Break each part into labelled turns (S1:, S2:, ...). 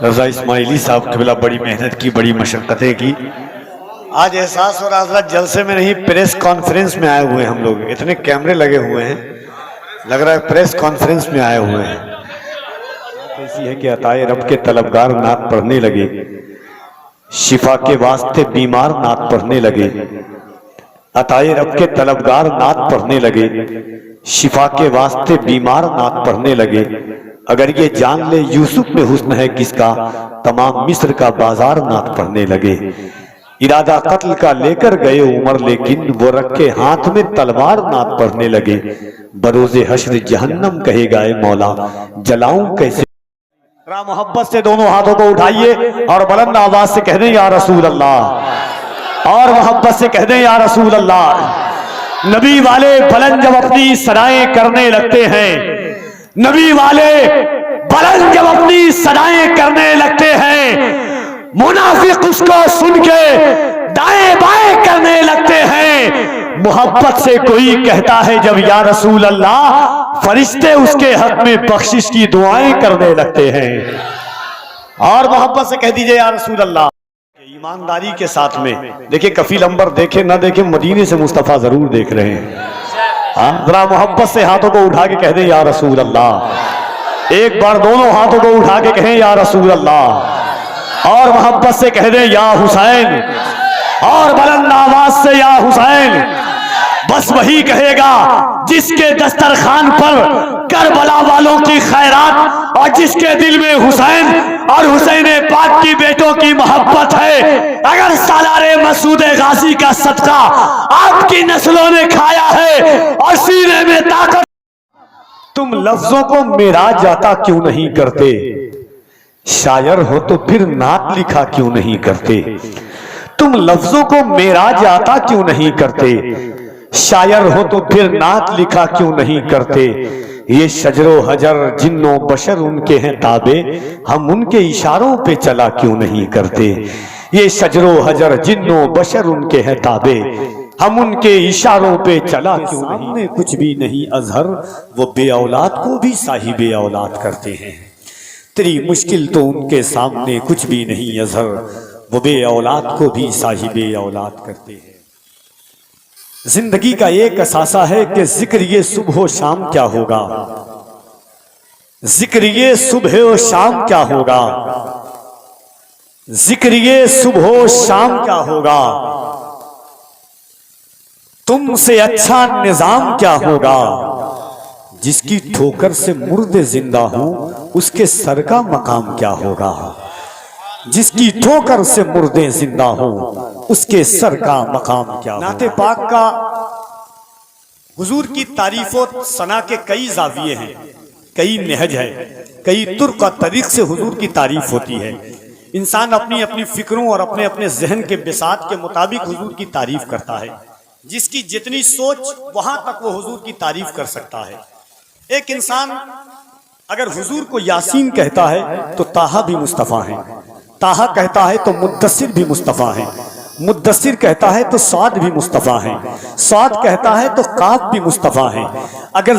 S1: رضا اسماعیلی صاحب قبلہ بڑی محنت کی، بڑی مشقتیں کی. آج احساس ہو رہا حضرت جلسے میں نہیں پریس کانفرنس میں آئے ہوئے ہیں ہم لوگ. اتنے کیمرے لگے ہوئے ہیں، لگ رہا ہے پریس کانفرنس میں آئے ہوئے ہیں. ایسی ہے کہ عطائے رب کے طلبگار نعت پڑھنے لگے، شفا کے واسطے بیمار نعت پڑھنے لگے. عطائے رب کے طلبگار نعت پڑھنے لگے، شفا کے واسطے بیمار نعت پڑھنے لگے. اگر یہ جان لے یوسف میں حسن ہے کس کا، تمام مصر کا بازار نعت پڑھنے لگے. ارادہ قتل کا لے کر گئے عمر، لیکن وہ رکھے ہاتھ میں تلوار نعت پڑھنے لگے. بروز حشر جہنم کہے گا اے مولا، جلاؤں کیسے. ذرا محبت سے دونوں ہاتھوں کو اٹھائیے اور بلند آواز سے کہہ دیں یا رسول اللہ، اور محبت سے کہہ دیں یا رسول اللہ. نبی والے بلند جب اپنی ثنائیں کرنے لگتے ہیں، نبی والے بلند جب اپنی ثنائیں کرنے لگتے ہیں، منافق اس کو سن کے دائیں بائیں کرنے لگتے ہیں. محبت سے کوئی کہتا ہے جب یا رسول اللہ، فرشتے اس کے حق میں بخشش کی دعائیں کرنے لگتے ہیں. اور محبت سے کہہ دیجئے یا رسول اللہ. ایمانداری کے ساتھ میں دیکھیں، کفیل انبر دیکھے نہ دیکھے، مدینے سے مصطفیٰ ضرور دیکھ رہے ہیں. ذرا محبت سے ہاتھوں کو اٹھا کے کہہ دیں یا رسول اللہ. ایک بار دونوں ہاتھوں کو اٹھا کے کہیں یا رسول اللہ، اور محبت سے کہہ دیں یا حسین، اور بلند آواز سے یا حسین. بس وہی کہے گا جس کے دسترخوان پر کربلا والوں کی خیرات اور جس کے دل میں حسین اور حسین پاک کی بیٹوں کی محبت ہے. اگر سالار مسعود غازی کا صدقہ آپ کی نسلوں نے کھایا ہے اور سینے میں طاقت، تم لفظوں کو معراج عطا کیوں نہیں کرتے؟ شاعر ہو تو پھر نعت لکھا کیوں نہیں کرتے؟ تم لفظوں کو معراج عطا کیوں نہیں کرتے؟ شاعر ہو تو پھر نعت لکھا کیوں نہیں کرتے؟ یہ شجر و حجر جن و بشر ان کے ہیں تابع، ہم ان کے اشاروں پہ چلا کیوں نہیں کرتے؟ یہ شجر و حجر جن و بشر ان کے ہیں تابع، ہم ان کے اشاروں پہ چلا کیوں نہیں؟ سامنے کچھ بھی نہیں اظہر، وہ بے اولاد کو بھی صاحب اولاد کرتے ہیں. تیری مشکل تو ان کے سامنے کچھ بھی نہیں اظہر، وہ بے اولاد کو بھی صاحب اولاد کرتے ہیں. زندگی کا ایک اثاثہ ہے کہ ذکر یہ صبح و شام کیا ہوگا، ذکر یہ صبح و شام کیا ہوگا، ذکر یہ صبح و شام کیا ہوگا. تم سے اچھا نظام کیا ہوگا، جس کی ٹھوکر سے مردے زندہ ہوں اس کے سر کا مقام کیا ہوگا. جس کی ٹھوکر سے مردے زندہ ہوں اس کے سر کا مقام کیا ہوگا. نعت پاک کا حضور کی تعریف و ثنا کے کئی زاویے ہیں، کئی نہج ہے، کئی طرق و طریق سے حضور کی تعریف ہوتی ہے. انسان اپنی اپنی فکروں اور اپنے اپنے ذہن کے بساط کے مطابق حضور کی تعریف کرتا ہے. جس کی جتنی سوچ وہاں تک وہ حضور کی تعریف کر سکتا ہے. ایک انسان اگر حضور کو یاسین کہتا ہے تو طٰہٰ بھی مصطفیٰ ہیں، طٰہٰ کہتا ہے تو مدثر بھی مصطفیٰ ہیں، مدثر کہتا ہے تو صاد بھی مصطفیٰ ہیں، صاد کہتا ہے تو قاف بھی مصطفیٰ ہیں. اگر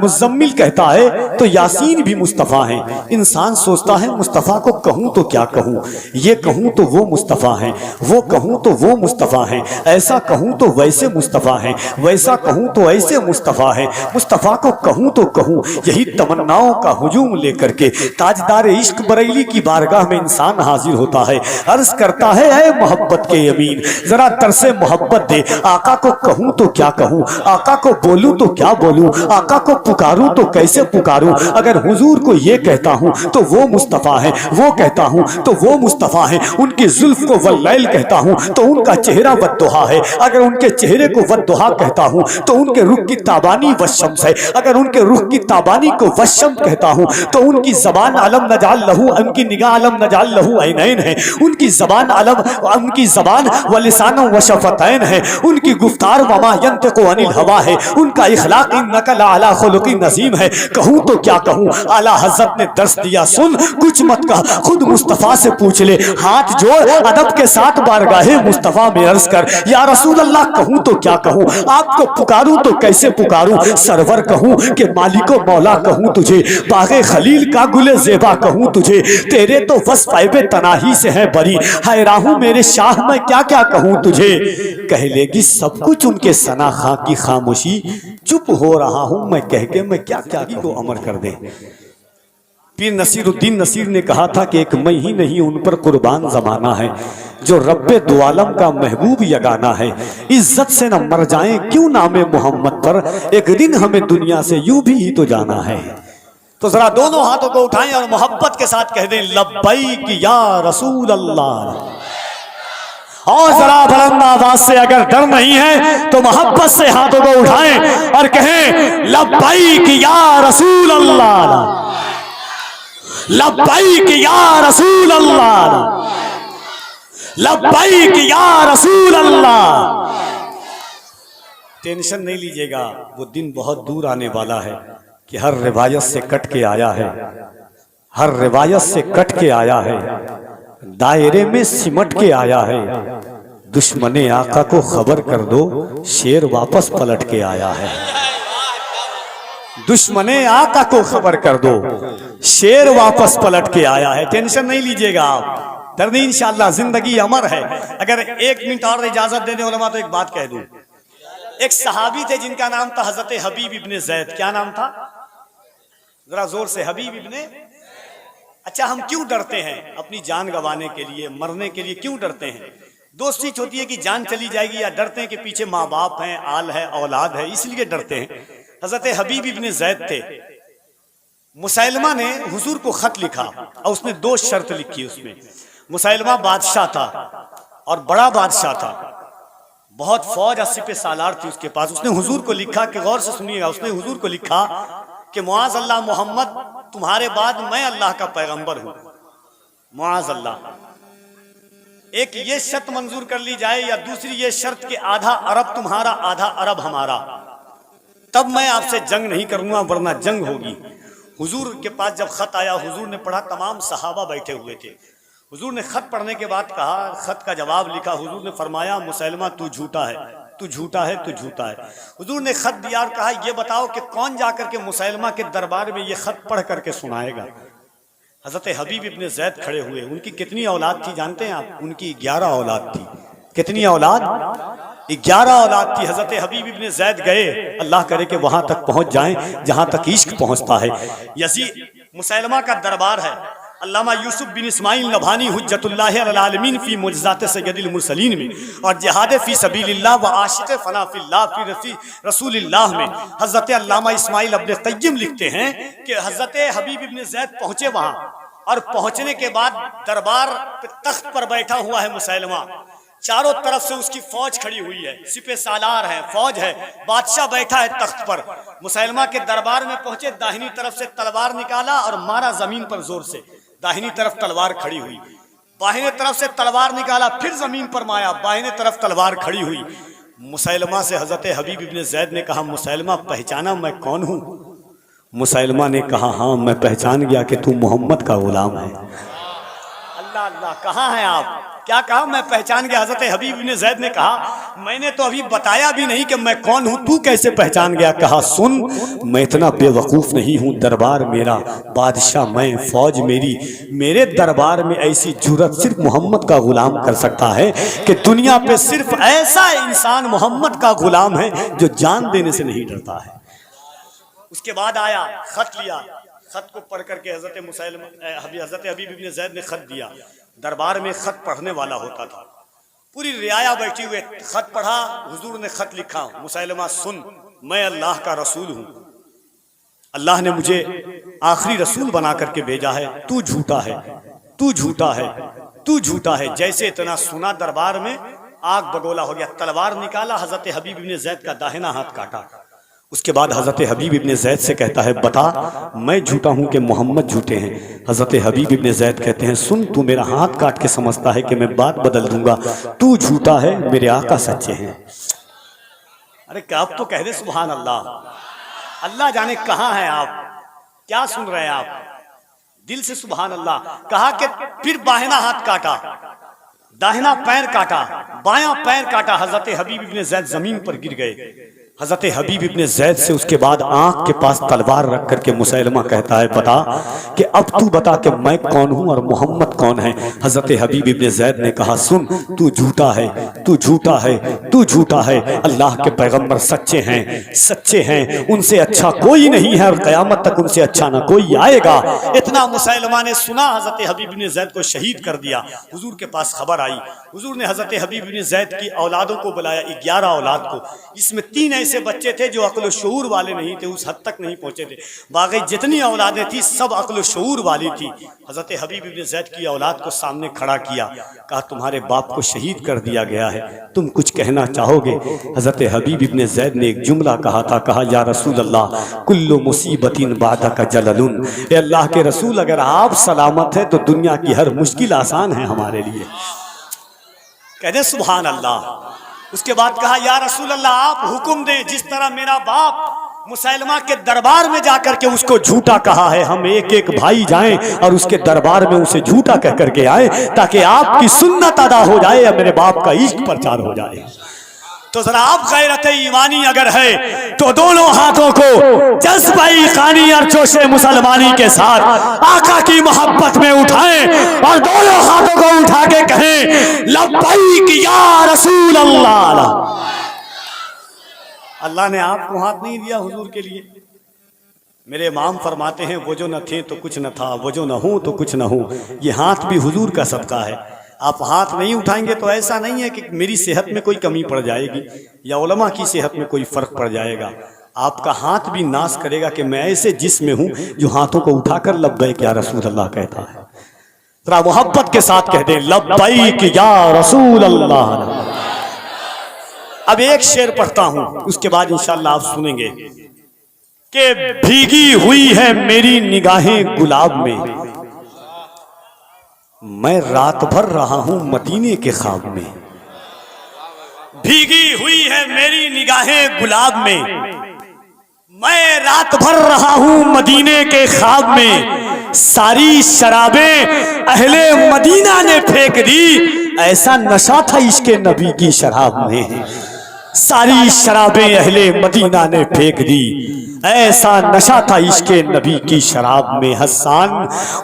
S1: مزمل کہتا ہے تو یاسین بھی مصطفیٰ ہیں. انسان سوچتا ہے مصطفیٰ کو کہوں تو کیا کہوں، یہ کہوں تو وہ مصطفیٰ ہیں، وہ کہوں تو وہ مصطفیٰ ہیں، ایسا کہوں تو ویسے مصطفیٰ ہیں، ویسا کہوں تو ایسے مصطفیٰ ہیں. مصطفیٰ کو کہوں تو کہوں، یہی تمناؤں کا ہجوم لے کر کے تاجدار عشق بریلی کی بارگاہ میں انسان حاضر ہوتا ہے. عرض کرتا ہے اے محبت کے یمین، ذرا ترس محبت دے. آقا کو کہوں تو کیا کہوں، آقا کو بولوں تو کیا بولوں، آقا کو پکاروں تو کیسے پکاروں. اگر حضور کو یہ کہتا ہوں تو وہ مصطفیٰ ہے، وہ کہتا ہوں تو وہ مصطفیٰ ہے. ان کی زلف کو واللیل کہتا ہوں تو ان کا چہرہ والضحیٰ ہے. اگر ان کے چہرے کو والضحیٰ کہتا ہوں تو ان کے رخ کی تابانی والشمس ہے. اگر ان کے رخ کی تابانی کو والشمس کہتا ہوں تو ان کی زبان علم نجعل لہو، ان کی نگاہ علم نجعل لہو عینین ہے. ان کی زبان علم، ان کی زبان
S2: زبان و لسان و شفتین ہے، ان کی گفتار وما ینطق عن الہوا ہے، ان کا اخلاق انک لعلی خلق نظیم ہے۔ کہوں تو کیا کہوں، اعلیٰ حضرت نے درس دیا، سن کچھ مت کہا، خود مصطفیٰ سے پوچھ لے، ہاتھ جوڑ ادب کے ساتھ بارگاہ مصطفیٰ میں عرض کر، یا رسول اللہ کہوں تو کیا کہوں، آپ کو پکاروں تو کیسے پکاروں، سرور کہوں کہ مالک و مولا کہوں تجھے، باغ خلیل کا گل زیبا کہوں تجھے، تیرے تو وصف عیب تناہی سے ہے بری، حیران ہوں میرے شاہ میں کیا کیا کہوں تجھے۔ کہہ لے گی سب کچھ ان کے ثنا خاں کی خاموشی، چپ ہو رہا ہوں میں کہہ کے میں کیا کیا کو امر کر دے۔ پیر نصیر الدین نصیر نے کہا تھا کہ ایک میں ہی نہیں ان پر قربان زمانہ ہے، جو رب دو عالم کا محبوب یگانہ ہے، عزت سے نہ مر جائیں کیوں نام محمد پر، ایک دن ہمیں دنیا سے یوں بھی تو جانا ہے۔ تو ذرا دونوں ہاتھوں کو اٹھائیں اور محبت کے ساتھ کہہ دیں لبیک یا رسول اللہ، اور ذرا بلند آواز سے، اگر ڈر نہیں ہے تو محبت سے ہاتھوں کو اٹھائیں اور کہیں لبیک یا رسول اللہ، لبیک یا رسول اللہ، لبیک یا رسول اللہ۔ ٹینشن نہیں لیجئے گا، وہ دن بہت دور آنے والا ہے کہ ہر روایت سے کٹ کے آیا ہے، ہر روایت سے کٹ کے آیا ہے، دائرے میں سمٹ کے آیا ہے، دشمن آقا کو خبر کر دو شیر واپس پلٹ کے آیا ہے، دشمن آقا کو خبر کر دو شیر واپس پلٹ کے آیا ہے۔ ٹینشن نہیں لیجئے گا آپ، ڈر نہیں، انشاءاللہ زندگی امر ہے۔ اگر ایک منٹ اور اجازت دے دیں علماء تو ایک بات کہہ دوں۔ ایک صحابی تھے جن کا نام تھا حضرت حبیب ابن زید۔ کیا نام تھا؟ ذرا زور سے، حبیب ابن۔ اچھا ہم کیوں ڈرتے ہیں؟ اپنی جان گنوانے کے لیے، مرنے کے لیے کیوں ڈرتے ہیں؟ دوستی ہوتی ہے کہ جان چلی جائے گی، یا ڈرتے ہیں کہ پیچھے ماں باپ ہیں، آل ہے، اولاد ہے، اس لیے ڈرتے ہیں۔ حضرت حبیب ابن زید تھے، مسیلمہ نے حضور کو خط لکھا اور اس نے دو شرط لکھی اس میں۔ مسیلمہ بادشاہ تھا اور بڑا بادشاہ تھا، بہت فوج 80 سالار تھی اس کے پاس۔ اس نے حضور کو لکھا کہ غور سے سنیے گا، اس نے حضور کو لکھا کہ معاذ اللہ محمد تمہارے بعد میں اللہ کا پیغمبر ہوں، معاذ اللہ۔ ایک یہ شرط منظور کر لی جائے، یا دوسری یہ شرط کہ آدھا عرب تمہارا آدھا عرب ہمارا، تب میں آپ سے جنگ نہیں کروں گا ورنہ جنگ ہوگی۔ حضور کے پاس جب خط آیا، حضور نے پڑھا، تمام صحابہ بیٹھے ہوئے تھے۔ حضور نے خط پڑھنے کے بعد کہا، خط کا جواب لکھا، حضور نے فرمایا مسیلمہ تو جھوٹا ہے، تو جھوٹا ہے، تو جھوٹا ہے۔ حضور نے خط دیا اور کہا یہ بتاؤ کہ کون جا کر کے مسیلمہ کے دربار میں یہ خط پڑھ کر کے سنائے گا۔ حضرت حبیب ابن زید کھڑے ہوئے۔ ان کی کتنی اولاد تھی جانتے ہیں آپ؟ ان کی 11 اولاد تھی۔ کتنی اولاد؟ 11 اولاد تھی۔ حضرت حبیب ابن زید گئے، اللہ کرے کہ وہاں تک پہنچ جائیں جہاں تک عشق پہنچتا ہے۔ یزید مسیلمہ کا دربار ہے۔ علامہ یوسف بن اسماعیل نبھانی حجت اللہ علی العالمین فی معجزات سید المرسلین میں، اور جہاد فی سبیل اللہ و عاشق فنا فی اللہ فی رسول اللہ میں حضرت علامہ اسماعیل ابن قیم لکھتے ہیں کہ حضرت حبیب ابن زید پہنچے وہاں، اور پہنچنے کے بعد دربار پہ تخت پر بیٹھا ہوا ہے مسیلمہ، چاروں طرف سے اس کی فوج کھڑی ہوئی ہے، سپہ سالار ہے، فوج ہے، بادشاہ بیٹھا ہے تخت پر۔ مسیلمہ کے دربار میں پہنچے، داہنی طرف سے تلوار نکالا اور مارا زمین پر زور سے، داہنی طرف تلوار کھڑی ہوئی، بائیں طرف سے تلوار نکالا، پھر زمین پر مایا، بائیں طرف تلوار کھڑی ہوئی۔ مسیلمہ سے حضرت حبیب ابن زید نے کہا مسیلمہ پہچانا میں کون ہوں؟ مسیلمہ نے کہا ہاں میں پہچان گیا کہ تو محمد کا غلام ہے۔ اللہ اللہ، کہاں ہیں آپ؟ کیا کہا؟ میں پہچان گیا۔ حضرت حبیب ابن زید نے کہا میں نے تو ابھی بتایا بھی نہیں کہ میں کون ہوں، تو کیسے پہچان گیا؟ کہا سن، میں اتنا بے وقوف نہیں ہوں، دربار میرا، بادشاہ میں، فوج میری، میرے دربار میں ایسی جرأت صرف محمد کا غلام کر سکتا ہے کہ دنیا پہ صرف ایسا انسان محمد کا غلام ہے جو جان دینے سے نہیں ڈرتا ہے۔ اس کے بعد آیا، خط لیا، خط کو پڑھ کر کے حضرت حبیب ابن زید نے خط دیا۔ دربار میں خط پڑھنے والا ہوتا تھا، پوری رعایا بیٹھی ہوئے، خط پڑھا، حضور نے خط لکھا، مسیلمہ سن، میں اللہ کا رسول ہوں، اللہ نے مجھے آخری رسول بنا کر کے بھیجا ہے، تو جھوٹا ہے، تو جھوٹا ہے، تو جھوٹا ہے۔ جیسے اتنا سنا دربار میں آگ بگولا ہو گیا، تلوار نکالا، حضرت حبیب ابن زید کا داہنا ہاتھ کاٹا، اس کے بعد حضرت حبیب ابن زید سے کہتا ہے بتا میں جھوٹا ہوں کہ محمد جھوٹے ہیں؟ حضرت حبیب ابن زید کہتے ہیں سن تو میرا ہاتھ کاٹ کے سمجھتا ہے کہ میں بات بدل دوں گا، تو جھوٹا ہے میرے آقا سچے ہیں۔ ارے کیا آپ تو کہہ دے سبحان اللہ، اللہ جانے کہاں ہیں آپ، کیا سن رہے ہیں آپ، دل سے سبحان اللہ۔ کہا کہ پھر بائیں ہاتھ کاٹا، داہنا پیر کاٹا، بایاں پیر کاٹا، حضرت حبیب ابن زید زمین پر گر گئے۔ حضرت حبیب ابن زید سے اس کے بعد آنکھ کے پاس تلوار رکھ کر کے مسیلمہ کہتا ہے بتا کہ اب تو بتا کہ میں کون ہوں اور محمد کون ہے؟ حضرت حبیب ابن زید نے کہا سن تو جھوٹا ہے، تو جھوٹا ہے، تو جھوٹا ہے، اللہ کے پیغمبر سچے ہیں، سچے ہیں، ان سے اچھا کوئی نہیں ہے اور قیامت تک ان سے اچھا نہ کوئی آئے گا۔ اتنا مسیلمہ نے سنا، حضرت حبیب ابن زید کو شہید کر دیا۔ حضور کے پاس خبر آئی، حضور نے حضرت حبیب ابن زید کی اولادوں کو بلایا، 11 اولاد کو، جس میں 3 ایسے بچے تھے جو عقل و شعور والے نہیں تھے، اس حد تک نہیں پہنچے تھے، باقی جتنی اولادیں تھی سب عقل و شعور والی تھی۔ حضرت حبیب ابن زید کی اولاد کو سامنے کھڑا کیا، کہا تمہارے باپ کو شہید کر دیا گیا ہے، تم کچھ کہنا چاہو گے؟ حضرت حبیب ابن زید نے ایک جملہ کہا تھا، کہا یا رسول اللہ کل مصیبت بعدک جلل، اے اللہ کے رسول اگر آپ سلامت ہیں تو دنیا کی ہر مشکل آسان ہے ہمارے لیے۔ کہہ دیں سبحان اللہ۔ اس کے بعد کہا یا رسول اللہ آپ حکم دیں، جس طرح میرا باپ مسیلمہ کے دربار میں جا کر کے اس کو جھوٹا کہا ہے، ہم ایک ایک بھائی جائیں اور اس کے دربار میں اسے جھوٹا کہہ کر کے آئیں تاکہ آپ کی سنت ادا ہو جائے اور میرے باپ کا عشق پرچار ہو جائے۔ تو ذرا آپ غیرت ایمانی اگر ہے تو دونوں ہاتھوں کو جذبہ خانی اور جوش مسلمانی کے ساتھ آقا کی محبت میں اٹھائیں اور دونوں ہاتھوں کو اٹھا کے کہیں لبیک یا رسول اللہ۔ اللہ نے آپ کو ہاتھ نہیں دیا حضور کے لیے؟ میرے امام فرماتے ہیں وہ جو نہ تھے تو کچھ نہ تھا، وہ جو نہ ہوں تو کچھ نہ ہوں، یہ ہاتھ بھی حضور کا صدقہ ہے۔ آپ ہاتھ نہیں اٹھائیں گے تو ایسا نہیں ہے کہ میری صحت میں کوئی کمی پڑ جائے گی یا علماء کی صحت میں کوئی فرق پڑ جائے گا، آپ کا ہاتھ بھی ناز کرے گا کہ میں ایسے جسم میں ہوں جو ہاتھوں کو اٹھا کر لبیک یا رسول اللہ کہتا ہے۔ ذرا محبت کے ساتھ کہہ دیں لبیک یا رسول اللہ۔ اب ایک شعر پڑھتا ہوں، اس کے بعد انشاءاللہ آپ سنیں گے کہ بھیگی ہوئی ہے میری نگاہیں گلاب میں، میں رات بھر رہا ہوں مدینے کے خواب میں۔ بھیگی ہوئی ہے میری نگاہیں گلاب میں، میں رات بھر رہا ہوں مدینے کے خواب میں، ساری شرابیں اہل مدینہ نے پھینک دی، ایسا نشہ تھا عشق نبی کی شراب میں، ساری شرابیں اہل مدینہ نے پھینک دی، ایسا نشہ تھا عشق نبی کی شراب میں۔ حسان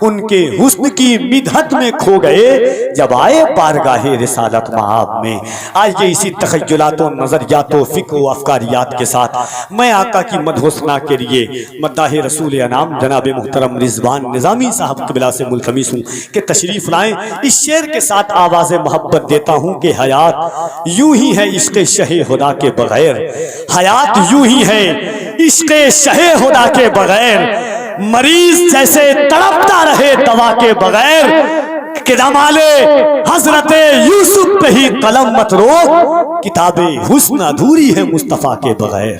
S2: ان کے حسن کی مدحت میں کھو گئے جب آئے بارگاہ رسالت مآب میں۔ آئیے اسی تخیلات و نظریات و فکر و افکاریات کے ساتھ میں آقا کی مدح و ثنا کے لیے مداح رسول انعام جناب محترم رضوان نظامی صاحب قبلہ سے ملتمس ہوں کہ تشریف لائیں۔ اس شعر کے ساتھ آواز محبت دیتا ہوں کہ حیات یوں ہی ہے عشق شہ خدا کے بغیر، حیات یوں ہی ہے عشق شہ خدا کے بغیر، مریض جیسے تڑپتا رہے دوا کے بغیر، کہ جمال حضرت یوسف پہ ہی قلم مت روک، کتاب حسن ادھوری ہے مصطفیٰ کے بغیر۔